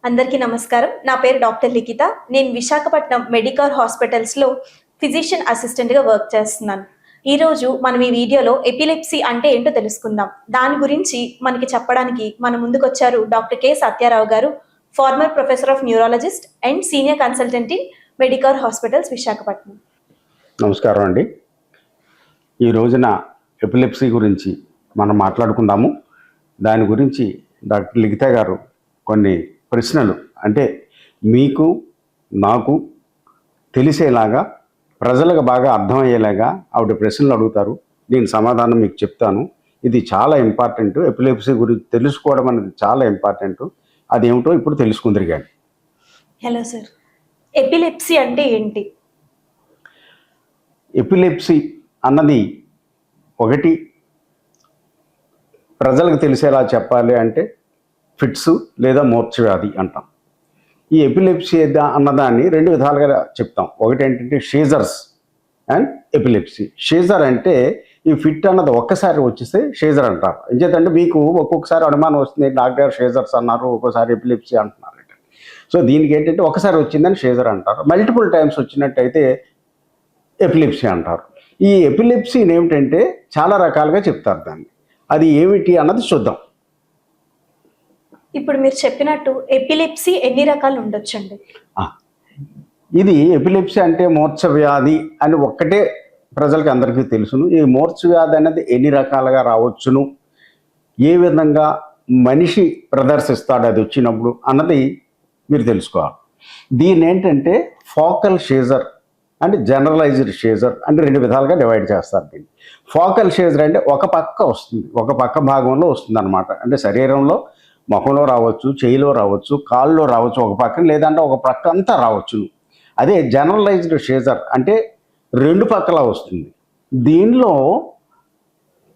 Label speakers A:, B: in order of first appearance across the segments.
A: అందరికీ నమస్కారం. నా పేరు డాక్టర్ లిఖిత. నేను విశాఖపట్నం మెడికర్ హాస్పిటల్స్‌లో ఫిజిషియన్ అసిస్టెంట్‌గా వర్క్ చేస్తున్నాను. ఈరోజు మనం ఈ వీడియోలో ఎపిలెప్సీ అంటే ఏంటో తెలుసుకుందాం. దాని గురించి మనకి చెప్పడానికి మన ముందుకొచ్చారు డాక్టర్ కె. సత్యారావు గారు, former professor of neurologist and senior consultant in Medicover hospitals Visakhapatnam.
B: నమస్కారం అండి. ఈ రోజున ఎపిలెప్సీ గురించి మనం మాట్లాడుకుందాము. దాని గురించి డాక్టర్ లిఖిత గారు కొన్ని ప్రశ్నలు, అంటే మీకు నాకు తెలిసేలాగా, ప్రజలకు బాగా అర్థమయ్యేలాగా ఆవిడ ప్రశ్నలు అడుగుతారు. దీని సమాధానం మీకు చెప్తాను. ఇది చాలా ఇంపార్టెంట్. ఎపిలెప్సీ గురించి తెలుసుకోవడం అనేది చాలా ఇంపార్టెంట్. అదేమిటో ఇప్పుడు తెలుసుకుందరు కానీ.
A: హలో సార్, ఎపిలెప్సీ అంటే ఏంటి?
B: ఎపిలెప్సీ అన్నది ఒకటి ప్రజలకు తెలిసేలా చెప్పాలి అంటే ఫిట్స్ లేదా మూర్ఛవ్యాధి అంటాం. ఈ ఎపిలెప్సీ అన్నదాన్ని రెండు విధాలుగా చెప్తాం. ఒకటి ఏంటంటే షీజర్స్ అండ్ ఎపిలెప్సీ. షీజర్ అంటే ఈ ఫిట్ అన్నది ఒక్కసారి వచ్చేస్తే షీజర్ అంటారు. ఎందుకంటే మీకు ఒక్కొక్కసారి అనుమానం వస్తుంది, డాక్టర్ షీజర్స్ అన్నారు, ఒక్కోసారి ఎపిలెప్సీ అంటున్నారు. సో దీనికి ఏంటంటే ఒకసారి వచ్చిందని షీజర్ అంటారు. మల్టిపుల్ టైమ్స్ వచ్చినట్టయితే ఎపిలెప్సీ అంటారు. ఈ ఎపిలెప్సీని ఏమిటంటే చాలా రకాలుగా చెప్తారు. దాన్ని అది ఏమిటి అన్నది చూద్దాం.
A: ఇప్పుడు మీరు చెప్పినట్టు ఎపిలెప్సీ ఎన్ని రకాలు ఉండొచ్చండి?
B: ఇది ఎపిలెప్సీ అంటే మూర్ఛవ్యాధి అని ఒక్కటే ప్రజలకి అందరికీ తెలుసును. ఈ మూర్ఛవ్యాధి అనేది ఎన్ని రకాలుగా రావచ్చును, ఏ విధంగా మనిషి ప్రదర్శిస్తాడు అది వచ్చినప్పుడు అన్నది మీరు తెలుసుకోవాలి. దీన్ని ఏంటంటే ఫోకల్ షీజర్ అంటే జనరలైజ్డ్ షీజర్ అంటే రెండు విధాలుగా డివైడ్ చేస్తారు. దీన్ని ఫోకల్ షీజర్ అంటే ఒక పక్క వస్తుంది, ఒక పక్క భాగంలో వస్తుంది అనమాట. అంటే శరీరంలో ముఖంలో రావచ్చు, చేయిలో రావచ్చు, కాళ్ళలో రావచ్చు ఒక పక్కన, లేదంటే ఒక పక్క అంతా రావచ్చు. అదే జనరలైజ్డ్ షీజర్ అంటే రెండు పక్కలా వస్తుంది. దీనిలో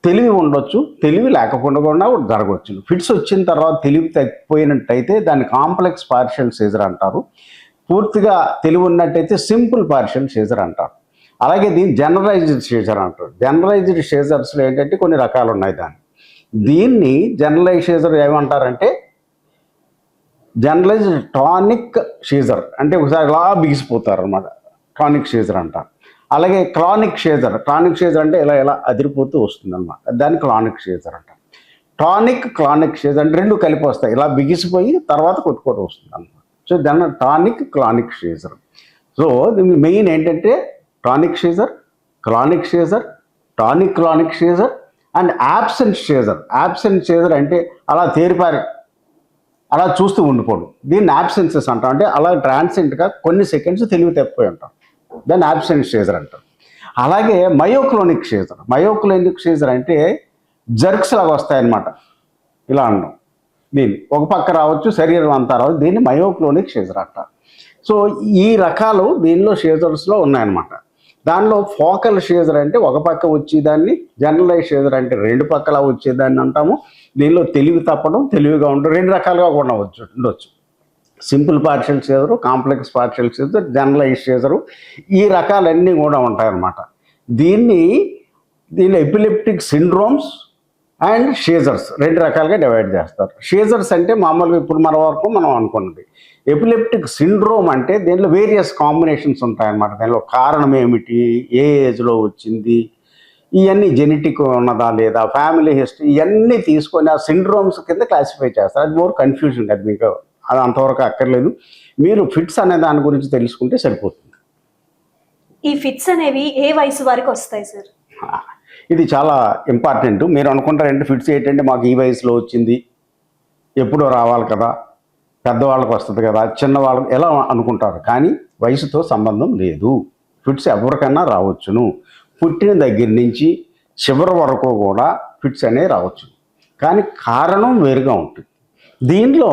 B: తెలివి ఉండొచ్చు, తెలివి లేకపోకుండా కూడా జరగవచ్చు. ఫిట్స్ వచ్చిన తర్వాత తెలివి తగ్గిపోయినట్టయితే దాన్ని కాంప్లెక్స్ పార్షియల్ షీజర్ అంటారు. పూర్తిగా తెలివి ఉన్నట్టయితే సింపుల్ పార్షియల్ షీజర్ అంటారు. అలాగే దీన్ని జనరలైజ్డ్ షీజర్ అంటారు. జనరలైజ్డ్ షీజర్స్లో ఏంటంటే కొన్ని రకాలు ఉన్నాయి. దీన్ని జనరలైజ్డ్ షీజర్ ఏమంటారంటే జనరలైజ్డ్ టానిక్ షీజర్ అంటే ఒకసారి ఇలా బిగిసిపోతారు అనమాట, టానిక్ షీజర్ అంటారు. అలాగే క్రానిక్ షీజర్ అంటే ఇలా ఇలా అదిరిపోతూ వస్తుంది అనమాట, దాన్ని క్రానిక్ షీజర్ అంటారు. క్రానిక్ షీజర్ అంటే రెండు కలిపి వస్తాయి, ఇలా బిగిసిపోయి తర్వాత కొట్టుకోవడం వస్తుంది అనమాట. సో దాన్ని క్రానిక్ షీజర్. సో మెయిన్ ఏంటంటే tonic seizure, chronic seizure, chronic seizure and absent seizure అంటే అలా తేరిపారి అలా చూస్తూ ఉండిపోవడం. దీన్ని యాబ్సెన్సెస్ అంటాం. అంటే అలా ట్రాన్సెంట్గా కొన్ని సెకండ్స్ తెలివి తప్పిపోయి ఉంటాం, దాన్ని యాబ్సెంట్ షీజర్ అంటారు. అలాగే మయోక్లోనిక్ షీజర్ అంటే జర్క్స్ లాగా వస్తాయన్నమాట, ఇలా అంటాం. దీన్ని ఒక పక్క రావచ్చు, శరీరం అంతా రావచ్చు, దీన్ని మయోక్లోనిక్ షీజర్ అంటారు. సో ఈ రకాలు దీనిలో షీజర్స్లో ఉన్నాయన్నమాట. దానిలో ఫోకల్ షీజర్ అంటే ఒక పక్క వచ్చేదాన్ని, జనరలైజ్ షీజర్ అంటే రెండు పక్కలా వచ్చేదాన్ని అంటాము. దీనిలో తెలివి తప్పడం, తెలివిగా ఉండడం రెండు రకాలుగా కూడా ఉండొచ్చు. Simple partial seizure, complex partial seizure, generalise seizure, ఈ రకాలన్నీ కూడా ఉంటాయన్నమాట. దీనిలో ఎపిలెప్టిక్ సిండ్రోమ్స్ అండ్ షీజర్స్ రెండు రకాలుగా డివైడ్ చేస్తారు. షీజర్స్ అంటే మామూలుగా ఇప్పుడు మన వరకు మనం అనుకున్నది. ఎపిలెప్టిక్ సిండ్రోమ్ అంటే దీనిలో వేరియస్ కాంబినేషన్స్ ఉంటాయన్నమాట. దానిలో కారణం ఏమిటి, ఏ ఏజ్లో వచ్చింది, ఇవన్నీ జెనెటిక్ ఉన్నదా లేదా, ఫ్యామిలీ హిస్టరీ, ఇవన్నీ తీసుకొని ఆ సిండ్రోమ్స్ కింద క్లాసిఫై చేస్తారు. అది మోర్ కన్ఫ్యూజన్, అది మీకు అది అంతవరకు అక్కర్లేదు. మీరు ఫిట్స్ అనే దాని గురించి తెలుసుకుంటే సరిపోతుంది.
A: ఈ ఫిట్స్ అనేవి ఏ వయసు వరకు వస్తాయి సార్?
B: ఇది చాలా ఇంపార్టెంట్. మీరు అనుకుంటారంటే ఫిట్స్ ఏంటంటే మాకు ఈ వయసులో వచ్చింది, ఎప్పుడో రావాలి కదా, పెద్దవాళ్ళకి వస్తుంది కదా, చిన్నవాళ్ళకి ఎలా అనుకుంటారు. కానీ వయసుతో సంబంధం లేదు. ఫిట్స్ ఎవరికైనా రావచ్చును. పుట్టిన దగ్గర నుంచి చివరి వరకు కూడా ఫిట్స్ అనేవి రావచ్చు, కానీ కారణం వేరుగా ఉంటుంది. దీనిలో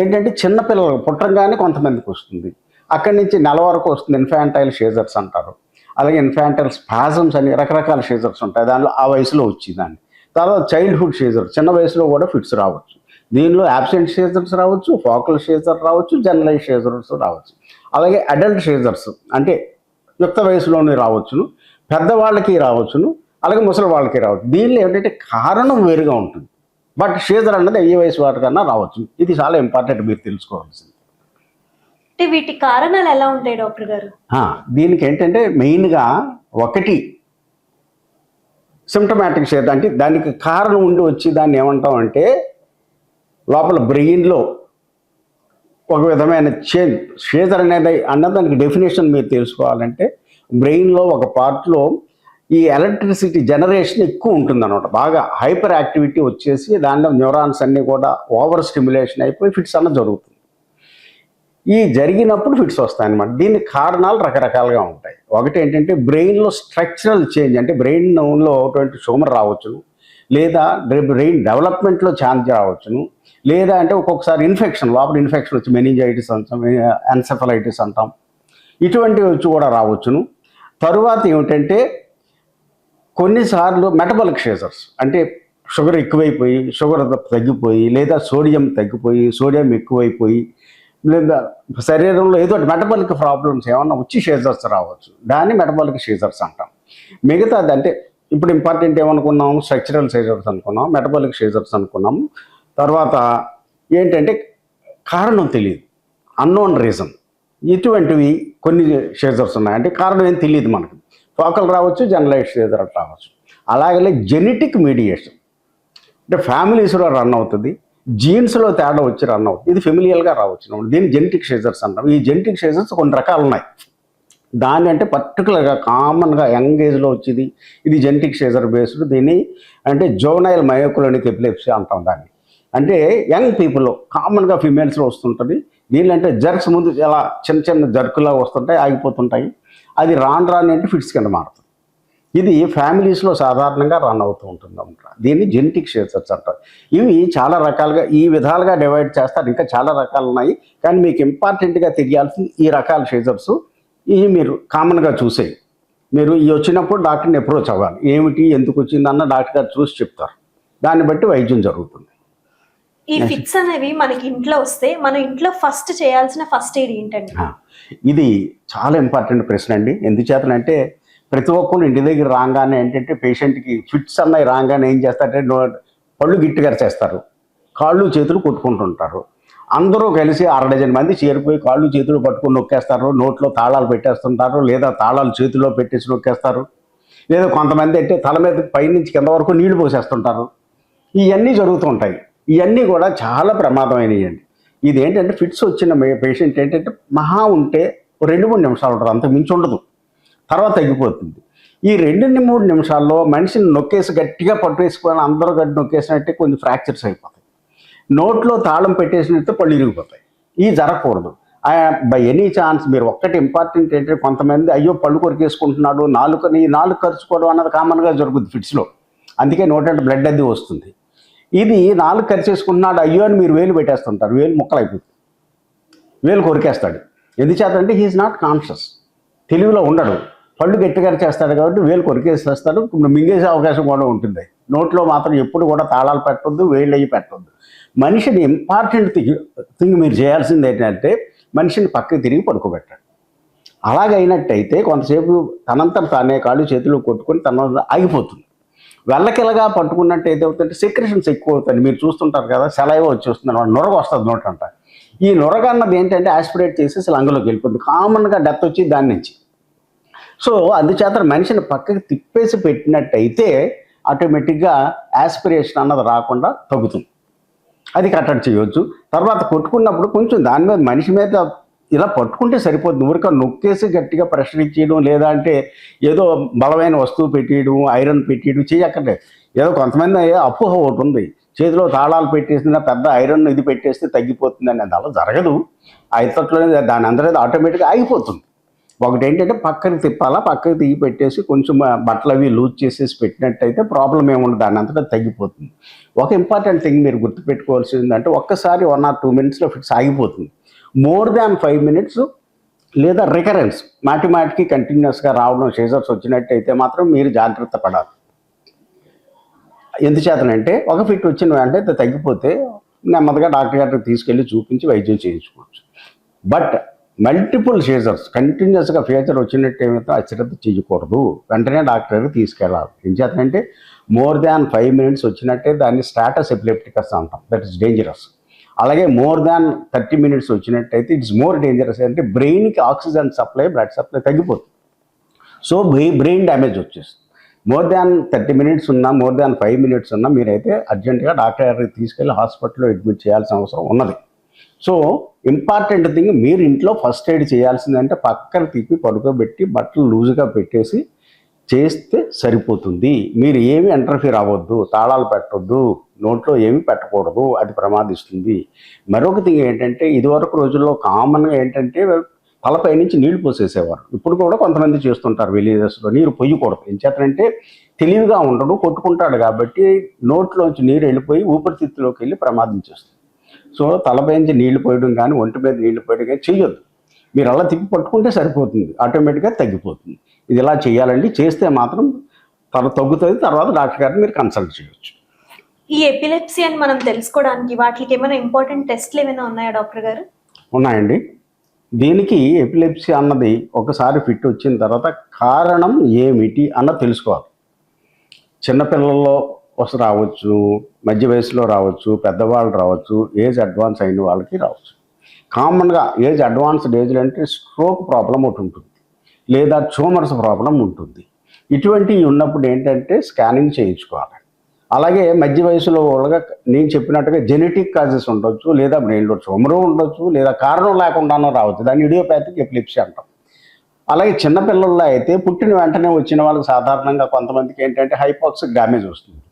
B: ఏంటంటే చిన్నపిల్లలకు పుట్టంగానే కొంతమందికి వస్తుంది, అక్కడి నుంచి నెల వరకు వస్తుంది, ఇన్ఫాంటైల్ షీజర్స్ అంటారు. అలాగే ఇన్ఫాంటైల్ స్పాజమ్స్ అని రకరకాల షీజర్స్ ఉంటాయి, దానిలో ఆ వయసులో వచ్చేదాన్ని. తర్వాత చైల్డ్హుడ్ షీజర్, చిన్న వయసులో కూడా ఫిట్స్ రావచ్చు. దీనిలో యాబ్సెంట్ షీజర్స్ రావచ్చు, ఫోకల్ షీజర్ రావచ్చు, జనరలైజ్ షీజర్స్ రావచ్చు. అలాగే అడల్ట్ షీజర్స్ అంటే యుక్త వయసులోనే రావచ్చును, పెద్దవాళ్ళకి రావచ్చును, అలాగే ముసలి వాళ్ళకి రావచ్చు. దీనిలో ఏంటంటే కారణం వేరుగా ఉంటుంది. బట్ షీజర్ అన్నది ఏ వయసు వారికన్నా రావచ్చు. ఇది చాలా ఇంపార్టెంట్ మీరు తెలుసుకోవాల్సింది.
A: అంటే వీటి కారణాలు ఎలా ఉంటాయి డాక్టర్ గారు?
B: దీనికి ఏంటంటే మెయిన్గా ఒకటి సిమ్టమాటిక్ షీజర్, అంటే దానికి కారణం ఉండి వచ్చి దాన్ని ఏమంటాం అంటే లోపల బ్రెయిన్లో ఒక విధమైన చేంజ్. షీజర్ అనేది దానికి డెఫినేషన్ మీరు తెలుసుకోవాలంటే బ్రెయిన్లో ఒక పార్ట్లో ఈ ఎలక్ట్రిసిటీ జనరేషన్ ఎక్కువ ఉంటుంది అనమాట. బాగా హైపర్ యాక్టివిటీ వచ్చేసి దాంట్లో న్యూరాన్స్ అన్నీ కూడా ఓవర్ స్టిమ్యులేషన్ అయిపోయి ఫిట్స్ అన్న జరుగుతుంది. ఈ జరిగినప్పుడు ఫిట్స్ వస్తాయన్నమాట. దీనికి కారణాలు రకరకాలుగా ఉంటాయి. ఒకటి ఏంటంటే బ్రెయిన్లో స్ట్రక్చరల్ చేంజ్, అంటే బ్రెయిన్లో అటువంటి ట్యూమర్ రావచ్చును, లేదా బ్రెయిన్ డెవలప్మెంట్లో ఛాన్స్ రావచ్చును, లేదా అంటే ఒక్కొక్కసారి ఇన్ఫెక్షన్, లోపల ఇన్ఫెక్షన్ వచ్చి మెనింజైటిస్ అంటాం, ఎన్సెఫలైటిస్ అంటాం, ఇటువంటివి వచ్చి కూడా రావచ్చును. తరువాత ఏమిటంటే కొన్నిసార్లు మెటబాలిక్ షీజర్స్, అంటే షుగర్ ఎక్కువైపోయి షుగర్ తగ్గిపోయి, లేదా సోడియం తగ్గిపోయి సోడియం ఎక్కువైపోయి, లేదా శరీరంలో ఏదో మెటబాలిక్ ప్రాబ్లమ్స్ ఏమన్నా వచ్చి షీజర్స్ రావచ్చు. దాన్ని మెటబాలిక్ షీజర్స్ అంటాం. మిగతాది అంటే ఇప్పుడు ఇంపార్టెంట్ ఏమనుకున్నాం, స్ట్రక్చరల్ షీజర్స్ అనుకున్నాం, మెటబాలిక్ షీజర్స్ అనుకున్నాము. తర్వాత ఏంటంటే కారణం తెలియదు, అన్నోన్ రీజన్, ఇటువంటివి కొన్ని షీజర్స్ ఉన్నాయి. అంటే కారణం ఏం తెలియదు మనకి. ఫోకల్ రావచ్చు, జనరలైజ్డ్ షీజర్ రావచ్చు. అలాగే జెనెటిక్ మీడియేషన్, అంటే ఫ్యామిలీస్లో రన్ అవుతుంది, జీన్స్లో తేడా వచ్చి రన్ అవుతుంది. ఇది ఫెమిలియల్గా రావచ్చు. దీన్ని జెనెటిక్ షీజర్స్ అంటాం. ఈ జెనెటిక్ షీజర్స్ కొన్ని రకాలు ఉన్నాయి. దాని అంటే పర్టికులర్గా కామన్గా యంగ్ ఏజ్లో వచ్చేది ఇది జెనెటిక్ షీజర్ బేస్డ్. దీన్ని అంటే జోవనైల్ మయోక్లోనిక్ ఎపిలెప్సీ అంటాం దాన్ని. అంటే యంగ్ పీపుల్లో కామన్గా ఫిమేల్స్లో వస్తుంటుంది. దీనిలో అంటే జర్క్స్ ముందు ఎలా చిన్న చిన్న జర్కులా వస్తుంటాయి, ఆగిపోతుంటాయి. అది రాను అంటే ఫిట్స్ కింద మారుతుంది. ఇది ఫ్యామిలీస్లో సాధారణంగా రన్ అవుతూ ఉంటుంది అన్నమాట. దీన్ని జెనెటిక్ షీజర్స్ అంటారు. ఇవి చాలా రకాలుగా ఈ విధాలుగా డివైడ్ చేస్తారు. ఇంకా చాలా రకాలు ఉన్నాయి, కానీ మీకు ఇంపార్టెంట్గా తెలియాల్సింది ఈ రకాల షీజర్స్. ఇవి మీరు కామన్గా చూసేవి. మీరు ఇవి వచ్చినప్పుడు డాక్టర్ని అప్రోచ్ అవ్వాలి. ఏమిటి, ఎందుకు వచ్చిందన్న డాక్టర్ గారు చూసి చెప్తారు. దాన్ని బట్టి వైద్యం జరుగుతుంది.
A: ఈ ఫిట్స్ అనేవి మనకి ఇంట్లో వస్తే మనం ఇంట్లో ఫస్ట్ చేయాల్సిన ఫస్ట్ ఎయిడ్ ఏంటండి?
B: ఇది చాలా ఇంపార్టెంట్ ప్రశ్న అండి. ఎందుచేతనంటే ప్రతి ఒక్కరు ఇంటి దగ్గర రాగానే ఏంటంటే పేషెంట్కి ఫిట్స్ అన్నవి రాగానే ఏం చేస్తారంటే పళ్ళు గిట్టుగా చేస్తారు, కాళ్ళు చేతులు కొట్టుకుంటుంటారు. అందరూ కలిసి 6 మంది చేరిపోయి కాళ్ళు చేతులు పట్టుకుని నొక్కేస్తారు, నోట్లో తాళాలు పెట్టేస్తుంటారు, లేదా తాళాలు చేతిలో పెట్టేసి నొక్కేస్తారు, లేదా కొంతమంది అంటే తల మీద పైనుంచి కింద వరకు నీళ్లు పోసేస్తుంటారు. ఇవన్నీ జరుగుతుంటాయి. ఇవన్నీ కూడా చాలా ప్రమాదమైనవి అండి. ఇది ఏంటంటే ఫిట్స్ వచ్చిన పేషెంట్ ఏంటంటే మహా ఉంటే 2-3 నిమిషాలు ఉంటారు, అంత మించి ఉండదు, తర్వాత తగ్గిపోతుంది. ఈ 2-3 నిమిషాల్లో మనిషిని నొక్కేసి గట్టిగా పట్టేసుకొని అందరూ గట్టి నొక్కేసినట్టే కొన్ని ఫ్రాక్చర్స్ అయిపోతాయి. నోట్లో తాళం పెట్టేసినట్టు పళ్ళు ఇరిగిపోతాయి. ఇవి జరగకూడదు. బై ఎనీ ఛాన్స్ మీరు ఒక్కటి ఇంపార్టెంట్ ఏంటంటే కొంతమంది అయ్యో పళ్ళు కొరికేసుకుంటున్నాడు, నాలుగు ఖర్చుకోవడం అన్నది కామన్గా జరుగుతుంది ఫిట్స్లో. అందుకే నోటంటే బ్లడ్ అది వస్తుంది. ఇది 4 ఖర్చేసుకుంటున్నాడు అయ్యో అని మీరు వేలు పెట్టేస్తుంటారు, వేలు ముక్కలైపోతుంది, వేలు కొరికేస్తాడు. ఎందుచేతంటే హీఈస్ నాట్ కాన్షియస్, తెలివిలో ఉండడు. పళ్ళు గట్టిగా చేస్తాడు కాబట్టి వేలు కొరికేసేస్తాడు, మింగేసే అవకాశం కూడా ఉంటుంది. నోట్లో మాత్రం ఎప్పుడు కూడా తాళాలు పెట్టొద్దు, వేళ్ళు అయ్యి పెట్టొద్దు. మనిషిని ఇంపార్టెంట్ థింగ్ మీరు చేయాల్సింది ఏంటంటే మనిషిని పక్కకి తిరిగి పడుకోబెట్టాడు. అలాగైనట్టయితే కొంతసేపు తనంతట తానే కాళ్ళు చేతులు కొట్టుకొని తన ఆగిపోతుంది. వెళ్ళకిలగా పట్టుకున్నట్టు ఏదవుతుంటే సెక్రెషన్స్ ఎక్కువ అవుతాయి. మీరు చూస్తుంటారు కదా, సెలైవ వచ్చేస్తుంది, నొరగ వస్తుంది నోట్ అంట. ఈ నొరగ అన్నది ఏంటంటే ఆస్పిరేట్ చేసేసి లంగలోకి వెళ్ళిపోతుంది. కామన్గా డెత్ వచ్చి దాని నుంచి. సో అందుచేత మనిషిని పక్కకి తిప్పేసి పెట్టినట్టయితే ఆటోమేటిక్గా ఆస్పిరేషన్ అన్నది రాకుండా తగ్గుతుంది. అది కట్టడి చేయవచ్చు. తర్వాత కొట్టుకున్నప్పుడు కొంచెం దాని మీద మనిషి మీద ఇలా పట్టుకుంటే సరిపోతుంది. ఊరిక నొక్కేసి గట్టిగా ప్రెషర్ ఇచ్చేయడం, లేదా అంటే ఏదో బలమైన వస్తువు పెట్టేయడం, ఐరన్ పెట్టేయడం చేయక్కర్లేదు. ఏదో కొంతమంది అపోహ ఒకటి ఉంది, చేతిలో తాళాలు పెట్టేసిన పెద్ద ఐరన్ ఇది పెట్టేస్తే తగ్గిపోతుంది అనేది. అలా జరగదు. ఐతట్లోనే దాని అందరూ ఆటోమేటిక్గా ఆగిపోతుంది. ఒకటి ఏంటంటే పక్కకి తిప్పాలా, పక్కకి తిరిగి పెట్టేసి కొంచెం బట్టలు అవి లూజ్ చేసేసి పెట్టినట్టయితే ప్రాబ్లం ఏముండదు, దాని అంతటా తగ్గిపోతుంది. ఒక ఇంపార్టెంట్ థింగ్ మీరు గుర్తుపెట్టుకోవాల్సింది అంటే ఒక్కసారి 1 or 2 minutesలో ఫిట్స్ ఆగిపోతుంది. మోర్ దాన్ 5 minutes లేదా రికరెన్స్ మాటికి కంటిన్యూస్గా రావడం షీజర్స్ వచ్చినట్టయితే మాత్రం మీరు జాగ్రత్త పడాలి. ఎందుచేతనంటే ఒక ఫిట్ వచ్చిన వెంటనే తగ్గిపోతే నెమ్మదిగా డాక్టర్ గారికి తీసుకెళ్ళి చూపించి వైద్యం చేయించుకోవచ్చు. బట్ మల్టిపుల్ సీజర్స్ కంటిన్యూస్గా ఫీచర్ వచ్చినట్టు ఏమైతే అశ్రద్ధ చేయకూడదు, వెంటనే డాక్టర్కి తీసుకెళ్ళాలి. ఏం చేద్దంటే మోర్ దాన్ 5 minutes వచ్చినట్టే దాన్ని స్టాటస్ ఎపిలెప్టికస్ అంటాం, దట్ ఇస్ డేంజరస్. అలాగే మోర్ దాన్ 30 minutes వచ్చినట్టయితే ఇట్స్ మోర్ డేంజరస్. అంటే బ్రెయిన్కి ఆక్సిజన్ సప్లై, బ్లడ్ సప్లై తగ్గిపోతుంది. సో బ్రెయిన్ డ్యామేజ్ వచ్చేస్తుంది. మోర్ దాన్ 30 minutes ఉన్నా, మోర్ దాన్ 5 minutes ఉన్నా మీరైతే అర్జెంటుగా డాక్టర్ గారికి తీసుకెళ్ళి హాస్పిటల్లో అడ్మిట్ చేయాల్సిన అవసరం ఉన్నది. సో ఇంపార్టెంట్ థింగ్, మీరు ఇంట్లో ఫస్ట్ ఎయిడ్ చేయాల్సిందంటే పక్కన తిప్పి పడుకోబెట్టి బట్టలు లూజుగా పెట్టేసి చేస్తే సరిపోతుంది. మీరు ఏమి ఇంటర్ఫీర్ అవ్వద్దు, తాళాలు పెట్టొద్దు, నోట్లో ఏమి పెట్టకూడదు, అది ప్రమాదిస్తుంది. మరొక థింగ్ ఏంటంటే ఇదివరకు రోజుల్లో కామన్గా ఏంటంటే తలపై నుంచి నీళ్లు పోసేసేవారు. ఇప్పుడు కూడా కొంతమంది చేస్తుంటారు విలేజెస్లో. నీరు పొయ్యకూడదు. ఏం చేతనంటే తెలివిగా ఉండడు, కొట్టుకుంటాడు కాబట్టి నోట్లోంచి నీరు వెళ్ళిపోయి ఊపిరితిత్తులోకి వెళ్ళి ప్రమాదం చేస్తుంది. సో తలపై నుంచి నీళ్లు పోయడం కానీ, ఒంటి మీద నీళ్లు పోయడం కానీ చేయొద్దు. మీరు అలా తిప్పి పట్టుకుంటే సరిపోతుంది, ఆటోమేటిక్గా తగ్గిపోతుంది. ఇది ఇలా చేయాలండి. చేస్తే మాత్రం తగ్గుతుంది. తర్వాత డాక్టర్ గారిని మీరు కన్సల్ట్ చేయొచ్చు.
A: ఈ ఎపిలెప్సీ అని మనం తెలుసుకోవడానికి వాటికి ఏమైనా ఇంపార్టెంట్ టెస్ట్లు ఏమైనా ఉన్నాయా డాక్టర్ గారు?
B: ఉన్నాయండి. దీనికి ఎపిలెప్సీ అన్నది ఒకసారి ఫిట్ వచ్చిన తర్వాత కారణం ఏమిటి అన్నది తెలుసుకోవాలి. చిన్నపిల్లల్లో రావచ్చు, మధ్య వయసులో రావచ్చు, పెద్దవాళ్ళు రావచ్చు, ఏజ్ అడ్వాన్స్ అయిన వాళ్ళకి రావచ్చు. కామన్గా ఏజ్ అడ్వాన్స్డ్ ఏజ్లో అంటే స్ట్రోక్ ప్రాబ్లం ఒకటి ఉంటుంది, లేదా ట్యూమర్స్ ప్రాబ్లం ఉంటుంది. ఇటువంటివి ఉన్నప్పుడు ఏంటంటే స్కానింగ్ చేయించుకోవాలి. అలాగే మధ్య వయసులో వాళ్ళగా నేను చెప్పినట్టుగా జెనెటిక్ కాజెస్ ఉండొచ్చు, లేదా బ్రెయిన్లో ట్యూమర్ ఉండొచ్చు, లేదా కారణం లేకుండానో రావచ్చు. దాన్ని ఇడియోపాథిక్ ఎపిలెప్సీ అంటాం. అలాగే చిన్నపిల్లల్లో అయితే పుట్టిన వెంటనే వచ్చిన వాళ్ళకి సాధారణంగా కొంతమందికి ఏంటంటే హైపాక్సిక్ డ్యామేజ్ వస్తుంది.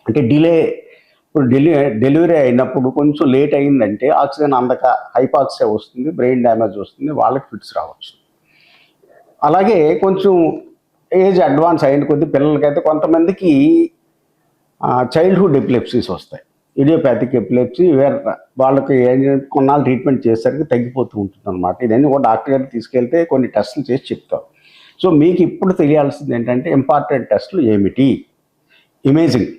B: అంటే ఇప్పుడు డెలివరీ అయినప్పుడు కొంచెం లేట్ అయిందంటే ఆక్సిజన్ అందక హైపాక్సియా వస్తుంది, బ్రెయిన్ డ్యామేజ్ వస్తుంది, వాళ్ళకి ఫిట్స్ రావచ్చు. అలాగే కొంచెం ఏజ్ అడ్వాన్స్ అయిన కొద్ది పిల్లలకైతే కొంతమందికి చైల్డ్హుడ్ ఎపిలెప్సీస్ వస్తాయి. ఇడియోపాథిక్ ఎపిలెప్సీ వాళ్ళకి కొన్నాళ్ళు ట్రీట్మెంట్ చేసేసరికి తగ్గిపోతూ ఉంటుంది అనమాట. ఇదన్నీ కూడా డాక్టర్ గారికి తీసుకెళ్తే కొన్ని టెస్టులు చేసి చెప్తాం. సో మీకు ఇప్పుడు తెలియాల్సింది ఏంటంటే ఇంపార్టెంట్ టెస్టులు ఏమిటి? ఇమేజింగ్,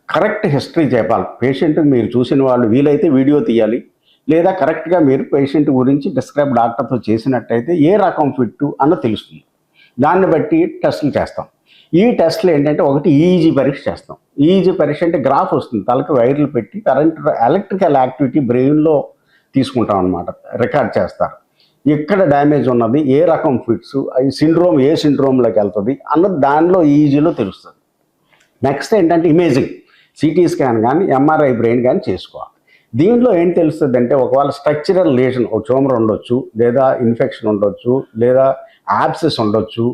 B: కరెక్ట్ హిస్టరీ చెప్పాలి. పేషెంట్ మీరు చూసిన వాళ్ళు వీలైతే వీడియో తీయాలి, లేదా కరెక్ట్గా మీరు పేషెంట్ గురించి డిస్క్రైబ్ డాక్టర్తో చేసినట్టయితే ఏ రకం ఫిట్టు అన్న తెలుస్తుంది. దాన్ని బట్టి టెస్టులు చేస్తాం. ఈ టెస్టులు ఏంటంటే ఒకటి ఈఈజీ పరీక్ష చేస్తాం. ఈఈజీ పరీక్ష అంటే గ్రాఫ్ వస్తుంది, తలకి వైర్లు పెట్టి ఎలక్ట్రికల్ యాక్టివిటీ బ్రెయిన్లో తీసుకుంటాం అనమాట, రికార్డ్ చేస్తారు. ఎక్కడ డ్యామేజ్ ఉన్నది, ఏ రకం ఫిట్స్, ఈ సిండ్రోమ్ ఏ సిండ్రోమ్లోకి వెళ్తుంది అన్నది దానిలో ఈఈజీలో తెలుస్తుంది. నెక్స్ట్ ఏంటంటే ఇమేజింగ్, సిటీ స్కాన్ కానీ ఎంఆర్ఐ బ్రెయిన్ కానీ చేసుకోవాలి. దీనిలో ఏం తెలుస్తుంది అంటే ఒకవేళ స్ట్రక్చరల్ లేషన్, ఒక ట్యూమర్ ఉండొచ్చు, లేదా ఇన్ఫెక్షన్ ఉండొచ్చు, లేదా యాబ్సెస్ ఉండొచ్చు.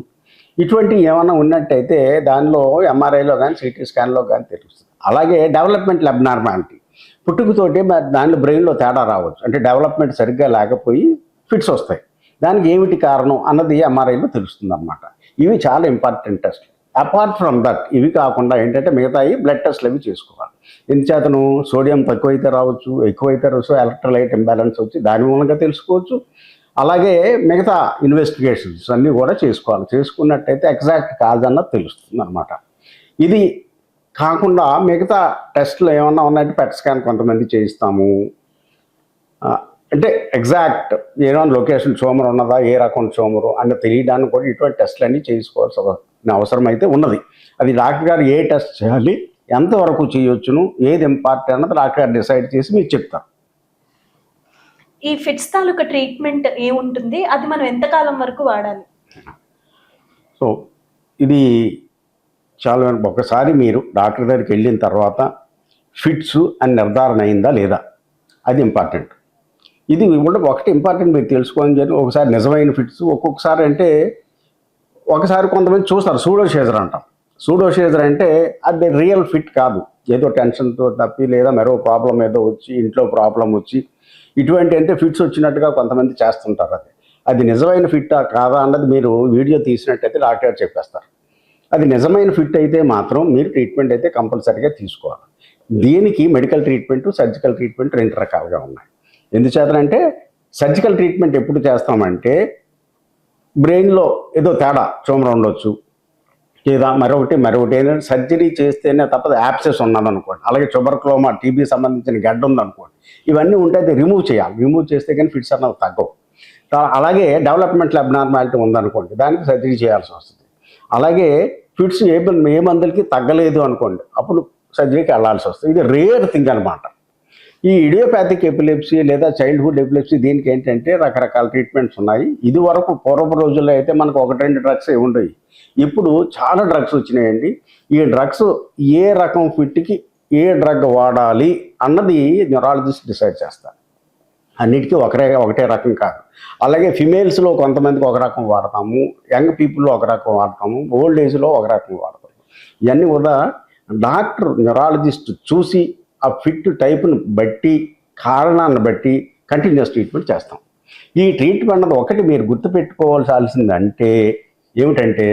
B: ఇటువంటి ఏమైనా ఉన్నట్టయితే దానిలో ఎంఆర్ఐలో కానీ సిటీ స్కాన్లో కానీ తెలుస్తుంది. అలాగే డెవలప్మెంట్ అబ్నార్మాలిటీ, పుట్టుకతోటి దానిలో బ్రెయిన్లో తేడా రావచ్చు. అంటే డెవలప్మెంట్ సరిగ్గా లేకపోయి ఫిట్స్ వస్తాయి. దానికి ఏమిటి కారణం అన్నది ఎంఆర్ఐలో తెలుస్తుంది అన్నమాట. ఇవి చాలా important test. Apart from that ఇవి కాకుండా ఏంటంటే మిగతాయి బ్లడ్ టెస్ట్లు అవి చేసుకోవాలి. ఎందుచేతను సోడియం తక్కువైతే రావచ్చు, ఎక్కువైతే రావచ్చు, ఎలక్ట్రోలైట్ ఇంబ్యాలెన్స్ వచ్చి దాని మూలంగా తెలుసుకోవచ్చు. అలాగే మిగతా ఇన్వెస్టిగేషన్స్ అన్నీ కూడా చేసుకోవాలి. చేసుకున్నట్టయితే ఎగ్జాక్ట్ కాజ్ అన్నది తెలుస్తుంది అనమాట. ఇది కాకుండా మిగతా టెస్ట్లు ఏమన్నా ఉన్నాయంటే పెట్ స్కాన్ కొంతమంది చేయిస్తాము. అంటే ఎగ్జాక్ట్ ఏమైనా లొకేషన్ ట్యూమర్ ఉన్నదా, ఏ రకం ట్యూమరు అని తెలియడానికి కూడా ఇటువంటి టెస్ట్లు అన్నీ చేసుకోవాల్సిన అవసరం అయితే ఉన్నది. అది డాక్టర్ గారు ఏ టెస్ట్ చేయాలి, ఎంతవరకు చేయొచ్చును, ఏది ఇంపార్టెంట్ అన్నది డాక్టర్ గారు డిసైడ్ చేసి మీకు చెప్తారు.
A: ఈ ఫిట్స్ తాలూకా ట్రీట్మెంట్ ఏముంటుంది, అది మనం ఎంతకాలం వరకు వాడాలి?
B: సో ఇది చాలా, ఒకసారి మీరు డాక్టర్ దగ్గరికి వెళ్ళిన తర్వాత ఫిట్స్ అని నిర్ధారణ అయిందా లేదా, అది ఇంపార్టెంట్. ఇది కూడా ఒకటి ఇంపార్టెంట్ మీరు తెలుసుకోని చెప్పి, ఒకసారి నిజమైన ఫిట్స్, ఒక్కొక్కసారి అంటే ఒకసారి కొంతమంది చూస్తారు సూడోషేజర్ అంటాం. సూడోషేజర్ అంటే అది రియల్ ఫిట్ కాదు, ఏదో టెన్షన్తో తప్పి లేదా మరో ప్రాబ్లం ఏదో వచ్చి ఇంట్లో ప్రాబ్లం వచ్చి ఇటువంటి అంటే ఫిట్స్ వచ్చినట్టుగా కొంతమంది చేస్తుంటారు. అది నిజమైన ఫిట్టా కాదా అన్నది మీరు వీడియో తీసినట్టయితే డాక్టర్ గారు చెప్పేస్తారు. అది నిజమైన ఫిట్ అయితే మాత్రం మీరు ట్రీట్మెంట్ అయితే కంపల్సరీగా తీసుకోవాలి. దీనికి మెడికల్ ట్రీట్మెంట్, సర్జికల్ ట్రీట్మెంట్ 2 రకాలుగా ఉన్నాయి. ఎందుచేతనంటే సర్జికల్ ట్రీట్మెంట్ ఎప్పుడు చేస్తామంటే బ్రెయిన్లో ఏదో తేడా ట్యూమర్ ఉండొచ్చు, లేదా మరొకటి ఏంటంటే సర్జరీ చేస్తేనే తప్పదు యాప్సెస్ ఉన్నదనుకోండి, అలాగే ట్యూబర్క్లోమా టీబీ సంబంధించిన గడ్డ ఉందనుకోండి, ఇవన్నీ ఉంటే అది రిమూవ్ చేయాలి. రిమూవ్ చేస్తే కానీ ఫిట్స్ అన్నవి తగ్గవు. అలాగే డెవలప్మెంటల్ అబ్నార్మాలిటీ ఉందనుకోండి, దానికి సర్జరీ చేయాల్సి వస్తుంది. అలాగే ఫిట్స్ ఏ మందులకి తగ్గలేదు అనుకోండి, అప్పుడు సర్జరీకి వెళ్ళాల్సి వస్తుంది. ఇది రేర్ థింగ్ అనమాట. ఈ ఇడియోపాథిక్ ఎపిలెప్సీ లేదా చైల్డ్హుడ్ ఎపిలెప్సీ దీనికి ఏంటంటే రకరకాల ట్రీట్మెంట్స్ ఉన్నాయి. ఇది వరకు పూర్వపు రోజుల్లో అయితే మనకు 1-2 డ్రగ్స్ ఉండేవి. ఇప్పుడు చాలా డ్రగ్స్ వచ్చినాయండి. ఈ డ్రగ్స్ ఏ రకం ఫిట్కి ఏ డ్రగ్ వాడాలి అన్నది న్యూరాలజిస్ట్ డిసైడ్ చేస్తారు. అన్నిటికీ ఒకటే రకం కాదు. అలాగే ఫిమేల్స్లో కొంతమందికి ఒక రకం వాడతాము, యంగ్ పీపుల్లో ఒక రకం వాడతాము, ఓల్డ్ ఏజ్లో ఒక రకం వాడతాము. ఇవన్నీ కూడా డాక్టర్ న్యూరాలజిస్ట్ చూసి ఆ ఫిట్ టైప్ను బట్టి కారణాన్ని బట్టి కంటిన్యూస్ ట్రీట్మెంట్ చేస్తాం. ఈ ట్రీట్మెంట్ అన్నది ఒకటి మీరు గుర్తుపెట్టుకోవాల్సిందంటే ఏమిటంటే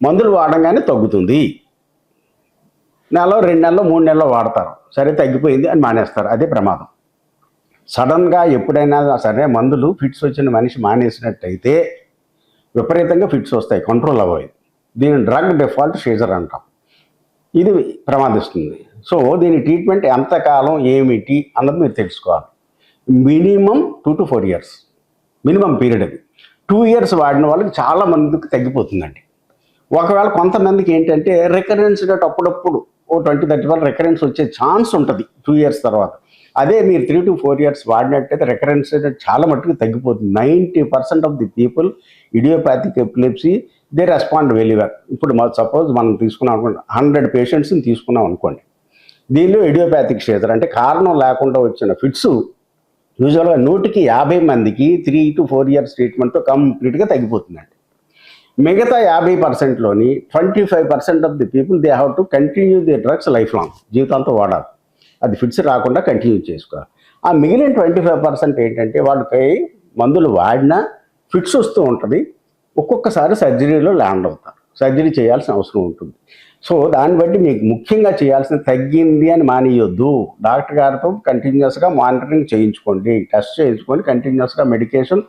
B: మందులు వాడంగానే తగ్గుతుంది. 1 2 నెలలు 3 నెలలు వాడతారు, సరే తగ్గిపోయింది అని మానేస్తారు. అదే ప్రమాదం. సడన్గా ఎప్పుడైనా సరే మందులు ఫిట్స్ వచ్చిన మనిషి మానేసినట్టయితే విపరీతంగా ఫిట్స్ వస్తాయి, కంట్రోల్ అవ్వదు. దీని డ్రగ్ డిఫాల్ట్ సీజర్ అంటాం. ఇది ప్రమాదిస్తుంది. సో దీని ట్రీట్మెంట్ ఎంతకాలం ఏమిటి అన్నది మీరు తెలుసుకోవాలి. Minimum 2 to 4 years minimum period. అది 2 years వాడిన వాళ్ళకి చాలా మందికి తగ్గిపోతుందండి. ఒకవేళ కొంతమందికి ఏంటంటే రికరెన్స్ రేట్ అప్పుడప్పుడు 20-30 రికరెన్స్ వచ్చే ఛాన్స్ ఉంటుంది 2 years తర్వాత. అదే మీరు 3 to 4 years వాడినట్టయితే రికరెన్స్ రేట్ చాలా మట్టుకు తగ్గిపోతుంది. 90% of the people idiopathic epilepsy they respond very well. ఇప్పుడు సపోజ్ మనం తీసుకున్నాం అనుకోండి, 100 పేషెంట్స్ని తీసుకున్నాం అనుకోండి, దీనిలో ఇడియోపాథిక్ షేజర్ అంటే కారణం లేకుండా వచ్చిన ఫిట్స్ యూజువల్గా 100కి 50 మందికి 3 to 4 years ట్రీట్మెంట్తో కంప్లీట్గా తగ్గిపోతుందండి. మిగతా 50%లోని 25% of the people they have to continue the drugs life long, జీవితాంతో వాడాలి. అది ఫిట్స్ రాకుండా కంటిన్యూ చేసుకోవాలి. ఆ మిగిలిన 25% ఏంటంటే వాళ్ళకి మందులు వాడినా ఫిట్స్ వస్తూ ఉంటుంది, ఒక్కొక్కసారి సర్జరీలో ల్యాండ్ అవుతారు, సర్జరీ చేయాల్సిన అవసరం ఉంటుంది. సో దాన్ని బట్టి మీకు ముఖ్యంగా చేయాల్సిన తగ్గింది అని మానేయొద్దు. డాక్టర్ గారితో కంటిన్యూస్గా మానిటరింగ్ చేయించుకోండి, టెస్ట్ చేయించుకొని కంటిన్యూస్గా మెడికేషన్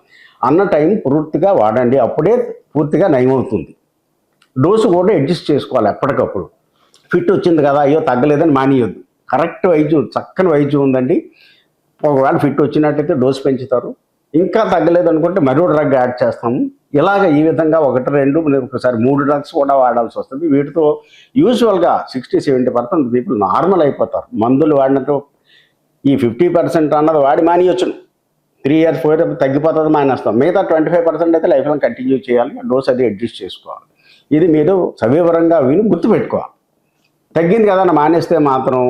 B: అన్న టైం పూర్తిగా వాడండి, అప్పుడే పూర్తిగా నయమవుతుంది. డోసు కూడా అడ్జస్ట్ చేసుకోవాలి ఎప్పటికప్పుడు. ఫిట్ వచ్చింది కదా అయ్యో తగ్గలేదని మానేయొద్దు. కరెక్ట్ వైద్యం, చక్కని వైద్యం ఉందండి. ఒకవేళ ఫిట్ వచ్చినట్టయితే డోసు పెంచుతారు, ఇంకా తగ్గలేదు అనుకుంటే మరో డ్రగ్ యాడ్ చేస్తాము. ఇలాగ ఈ విధంగా 1, 2 ఒకసారి 3 డ్రగ్స్ కూడా వాడాల్సి వస్తుంది. వీటితో యూజువల్గా 60-70% పీపుల్ నార్మల్ అయిపోతారు. మందులు వాడినతో ఈ 50% అన్నది వాడి మానేయొచ్చును, 3 years 4 years తగ్గిపోతుంది, మానేస్తాం. మిగతా 25% అయితే లైఫ్ లాంగ్ కంటిన్యూ చేయాలి, డోస్ అది అడ్జస్ట్ చేసుకోవాలి. ఇది మీరు సవివరంగా విని గుర్తుపెట్టుకోవాలి. తగ్గింది కదా అని మానేస్తే మాత్రం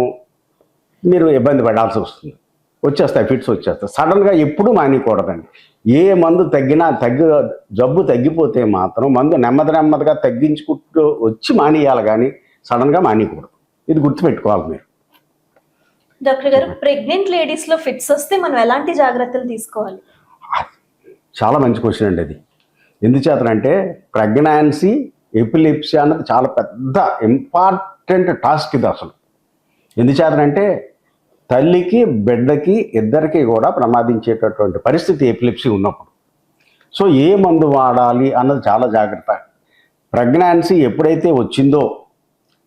B: మీరు ఇబ్బంది పడాల్సి వస్తుంది, వచ్చేస్తాయి ఫిట్స్ వచ్చేస్తాయి. సడన్గా ఎప్పుడూ మానేయకూడదండి. ఏ మందు తగ్గినా జబ్బు తగ్గిపోతే మాత్రం మందు నెమ్మదిగా తగ్గించుకుంటూ వచ్చి మానేయాలి, కానీ సడన్గా మానేయకూడదు. ఇది గుర్తుపెట్టుకోవాలి మీరు.
A: డాక్టర్ గారు, ప్రెగ్నెంట్ లేడీస్లో ఫిట్స్ వస్తే మనం ఎలాంటి జాగ్రత్తలు తీసుకోవాలి?
B: చాలా మంచి క్వశ్చన్ అండి అది. ఎందుచేతనంటే ప్రెగ్నాన్సీ ఎపిలెప్సీ అన్నది చాలా పెద్ద ఇంపార్టెంట్ టాస్క్ ఇది అసలు. ఎందుచేతనంటే తల్లికి బిడ్డకి ఇద్దరికి కూడా ప్రమాదించేటటువంటి పరిస్థితి ఎపిలెప్సీ ఉన్నప్పుడు. సో ఏ మందు వాడాలి అన్నది చాలా జాగ్రత్త. ప్రెగ్నాన్సీ ఎప్పుడైతే వచ్చిందో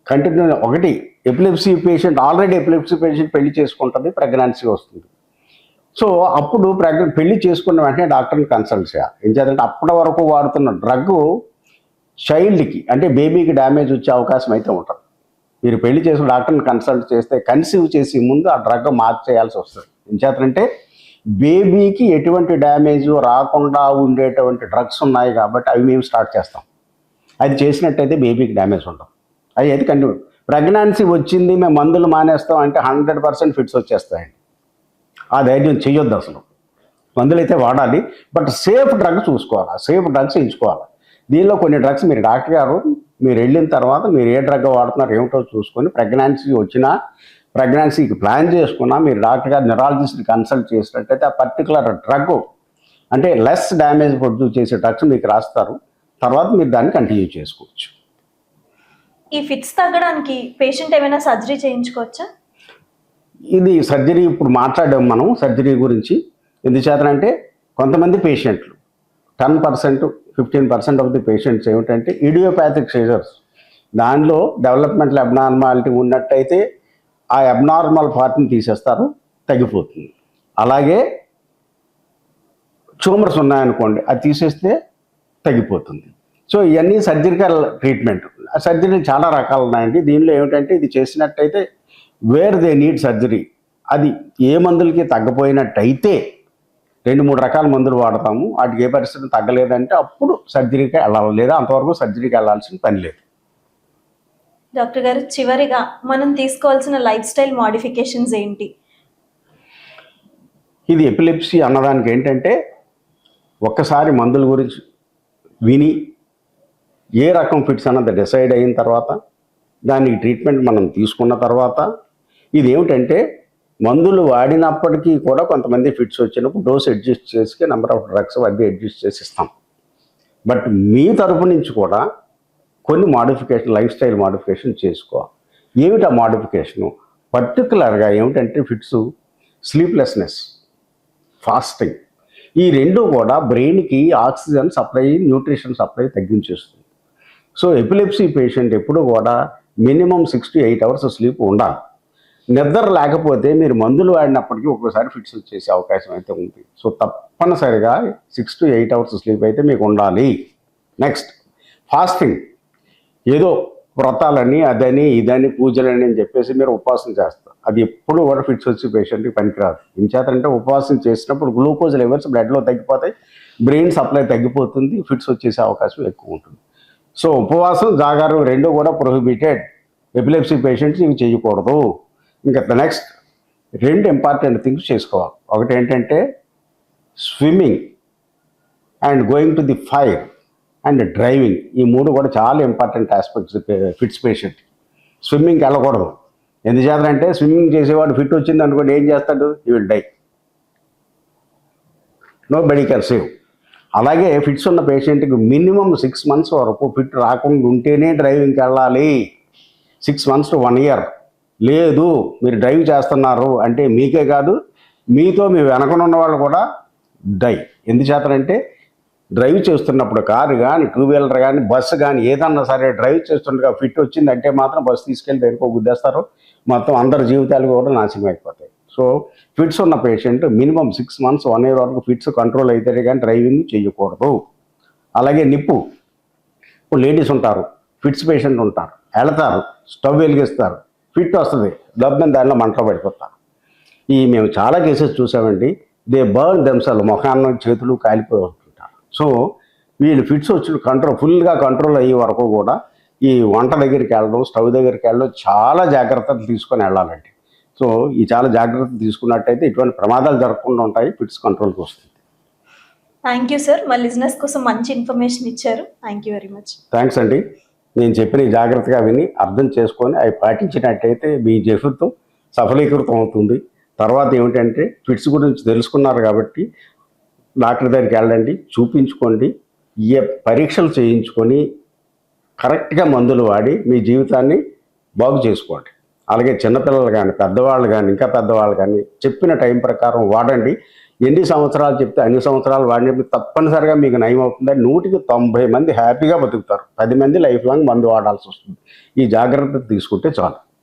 B: కంటిన్యూ ఒకటి epilepsy patient, already epilepsy patient పెళ్లి చేసుకుంటుంది, ప్రెగ్నాన్సీ వస్తుంది. సో అప్పుడు పెళ్లి చేసుకున్న వెంటనే డాక్టర్ని కన్సల్ట్ చేయాలి. ఏం చేయాలంటే అప్పటి వరకు వాడుతున్న డ్రగ్ చైల్డ్కి అంటే బేబీకి డ్యామేజ్ వచ్చే అవకాశం అయితే ఉంటుంది. మీరు పెళ్లి చేసుకుని డాక్టర్ని కన్సల్ట్ చేస్తే కన్సీవ్ చేసే ముందు ఆ డ్రగ్ మార్చేయాల్సి వస్తుంది. ఏం చేయాలంటే బేబీకి ఎటువంటి డ్యామేజ్ రాకుండా ఉండేటువంటి డ్రగ్స్ ఉన్నాయి కాబట్టి అవి మేము స్టార్ట్ చేస్తాం. అది చేసినట్టయితే బేబీకి డ్యామేజ్ ఉండదు. అది అయితే కంటిన్యూ. ప్రెగ్నాన్సీ వచ్చింది మేము మందులు మానేస్తాం అంటే 100% ఫిట్స్ వచ్చేస్తాయండి. ఆ ధైర్యం చేయొద్దు అసలు. మందులు అయితే వాడాలి, బట్ సేఫ్ డ్రగ్ చూసుకోవాలి, సేఫ్ డ్రగ్స్ ఎంచుకోవాలి. దీనిలో కొన్ని డ్రగ్స్ మీరు డాక్టర్ గారు మీరు వెళ్ళిన తర్వాత మీరు ఏ డ్రగ్ వాడుతున్నారు ఏమిటో చూసుకొని ప్రెగ్నాన్సీ వచ్చినా ప్రెగ్నాన్సీకి ప్లాన్ చేసుకున్నా మీరు డాక్టర్ గారు న్యూరాలజిస్ట్ని కన్సల్ట్ చేసినట్టయితే ఆ పర్టికులర్ డ్రగ్ అంటే లెస్ డ్యామేజ్ ప్రొడ్యూస్ చేసే డ్రగ్స్ మీకు రాస్తారు. తర్వాత మీరు దాన్ని కంటిన్యూ చేసుకోవచ్చు.
A: ఈ ఫిట్స్ తగ్గడానికి పేషెంట్ ఏమైనా సర్జరీ చేయించుకోవచ్చా?
B: ఇది సర్జరీ ఇప్పుడు మాట్లాడాం మనం సర్జరీ గురించి. ఎందుచేతనంటే కొంతమంది పేషెంట్లు 10%, 15% ఆఫ్ ది పేషెంట్స్ ఏమిటంటే ఇడియోపాథిక్ సీజర్స్. దానిలో డెవలప్మెంటల్ అబ్నార్మాలిటీ ఉన్నట్టయితే ఆ అబ్నార్మల్ పార్ట్ని తీసేస్తారు, తగ్గిపోతుంది. అలాగే ట్యూమర్స్ ఉన్నాయనుకోండి, అది తీసేస్తే తగ్గిపోతుంది. సో ఇవన్నీ సర్జికల్ ట్రీట్మెంట్. సర్జరీ చాలా రకాలు ఉన్నాయండి. దీనిలో ఏమిటంటే ఇది చేసినట్టయితే వేర్ దే నీడ్ సర్జరీ, అది ఏ మందులకి తగ్గపోయినట్టయితే 2-3 రకాల మందులు వాడతాము. వాటికి ఏ పరిస్థితి తగ్గలేదంటే అప్పుడు సర్జరీకి వెళ్ళాలి, లేదా అంతవరకు సర్జరీకి వెళ్ళాల్సిన పని లేదు.
A: డాక్టర్ గారు, చివరిగా మనం తీసుకోవాల్సిన లైఫ్ స్టైల్ మోడిఫికేషన్స్ ఏంటి?
B: ఇది ఎపిలెప్సీ అన్నదానికి ఏంటంటే ఒక్కసారి మందుల గురించి విని ఏ రకం ఫిట్స్ అన్నది డిసైడ్ అయిన తర్వాత దానికి ట్రీట్మెంట్ మనం తీసుకున్న తర్వాత, ఇది ఏమిటంటే మందులు వాడినప్పటికీ కూడా కొంతమంది ఫిట్స్ వచ్చినప్పుడు డోస్ అడ్జస్ట్ చేసి నెంబర్ ఆఫ్ డ్రగ్స్ అన్నీ అడ్జస్ట్ చేసి ఇస్తాం. బట్ మీ తరపు నుంచి కూడా కొన్ని మోడిఫికేషన్, లైఫ్ స్టైల్ మోడిఫికేషన్ చేసుకోవాలి. ఏమిటి ఆ మోడిఫికేషను? పర్టికులర్గా ఏమిటంటే ఫిట్స్, స్లీప్లెస్నెస్, ఫాస్టింగ్, ఈ రెండు కూడా బ్రెయిన్కి ఆక్సిజన్ సప్లై, న్యూట్రిషన్ సప్లై తగ్గించేస్తుంది. సో ఎపిలెప్సీ పేషెంట్ ఎప్పుడు కూడా మినిమం 6 to 8 hours స్లీప్ ఉండాలి. నిద్ర లేకపోతే మీరు మందులు వాడినప్పటికీ ఒక్కోసారి ఫిట్స్ వచ్చేసే అవకాశం అయితే ఉంది. సో తప్పనిసరిగా 6 to 8 hours స్లీప్ అయితే మీకు ఉండాలి. Next, fasting. ఏదో వ్రతాలని, అదని, ఇదని, పూజలని అని చెప్పేసి మీరు ఉపవాసం చేస్తారు. అది ఎప్పుడు కూడా ఫిట్స్ వచ్చి పేషెంట్కి పనికిరాదు. ఇంచేతంటే ఉపవాసం చేసినప్పుడు గ్లూకోజ్ లెవెల్స్ బ్లడ్లో తగ్గిపోతాయి, బ్రెయిన్ సప్లై తగ్గిపోతుంది, ఫిట్స్ వచ్చేసే అవకాశం ఎక్కువ ఉంటుంది. సో ఉపవాసం, జాగారం రెండు కూడా ప్రొహిబిటెడ్. ఎపిలెప్సీ పేషెంట్స్ ఇవి చేయకూడదు. ఇంకా నెక్స్ట్ 2 ఇంపార్టెంట్ థింగ్స్ చేసుకోవాలి. ఒకటి ఏంటంటే swimming and going to the fire and driving. ఈ 3 కూడా చాలా ఇంపార్టెంట్ ఆస్పెక్ట్స్ ఫిట్స్ పేషెంట్. స్విమ్మింగ్కి వెళ్ళకూడదు. ఎందుచేతంటే స్విమ్మింగ్ చేసేవాడు ఫిట్ వచ్చింది అనుకోండి, ఏం చేస్తాడు? He will die, nobody can save. అలాగే ఫిట్స్ ఉన్న పేషెంట్కి మినిమం 6 months వరకు ఫిట్ రాకుండా ఉంటేనే డ్రైవింగ్కి వెళ్ళాలి. 6 months to 1 year. లేదు, మీరు డ్రైవ్ చేస్తున్నారు అంటే మీకే కాదు, మీతో మీ వెనకనున్న వాళ్ళు కూడా డై. ఎందుచేతనంటే డ్రైవ్ చేస్తున్నప్పుడు కారు కానీ, 2-wheeler కానీ, బస్సు కానీ, ఏదన్నా సరే డ్రైవ్ చేస్తుండగా ఫిట్ వచ్చిందంటే మాత్రం బస్సు తీసుకెళ్ళి దేనికో గుద్దేస్తారు, మొత్తం అందరి జీవితాలు కూడా నాశనం అయిపోతాయి. సో ఫిట్స్ ఉన్న పేషెంట్ మినిమం 6 months 1 year వరకు ఫిట్స్ కంట్రోల్ అయితే కానీ డ్రైవింగ్ చేయకూడదు. అలాగే నిప్పు. ఇప్పుడు లేడీస్ ఉంటారు, ఫిట్స్ పేషెంట్ ఉంటారు, వెళతారు, స్టవ్ వెలిగిస్తారు, ఫిట్ వస్తుంది, డబ్బుని దానిలో మంటలో పడిపోతారు. మేము చాలా కేసెస్ చూసామండి. దే బర్న్ దెమ్సెల్వ్, ముఖాన్ని చేతులు కాలిపోయి ఉంటుంటారు. సో వీళ్ళు ఫిట్స్ వచ్చి ఫుల్గా కంట్రోల్ అయ్యే వరకు కూడా ఈ వంట దగ్గరికి వెళ్ళడం, స్టవ్ దగ్గరికి వెళ్ళడం చాలా జాగ్రత్తలు తీసుకొని వెళ్ళాలండి. సో ఈ చాలా జాగ్రత్తలు తీసుకున్నట్టయితే ఇటువంటి ప్రమాదాలు జరగకుండా ఉంటాయి, ఫిట్స్ కంట్రోల్కి వస్తుంది.
A: థ్యాంక్ యూ సార్, మా లిజనర్స్ కోసం మంచి ఇన్ఫర్మేషన్ ఇచ్చారు. Thank you very much.
B: Thanks అండి. నేను చెప్పిన జాగ్రత్తగా విని అర్థం చేసుకొని అవి పాటించినట్టయితే మీ జీవితం సఫలీకృతం అవుతుంది. తర్వాత ఏమిటంటే ఫిట్స్ గురించి తెలుసుకున్నారు కాబట్టి డాక్టర్ దగ్గరికి వెళ్ళండి, చూపించుకోండి, ఏ పరీక్షలు చేయించుకొని కరెక్ట్గా మందులు వాడి మీ జీవితాన్ని బాగు చేసుకోండి. అలాగే చిన్నపిల్లలు కానీ, పెద్దవాళ్ళు కానీ, ఇంకా పెద్దవాళ్ళు కానీ చెప్పిన టైం ప్రకారం వాడండి. ఎన్ని సంవత్సరాలు చెప్తే అన్ని సంవత్సరాలు వాడినప్పుడు తప్పనిసరిగా మీకు నయం అవుతుంది. 100కి 90 మంది హ్యాపీగా బతుకుతారు. 10 మంది లైఫ్ లాంగ్ మందు వాడాల్సి వస్తుంది. ఈ జాగ్రత్త తీసుకుంటే చాలు.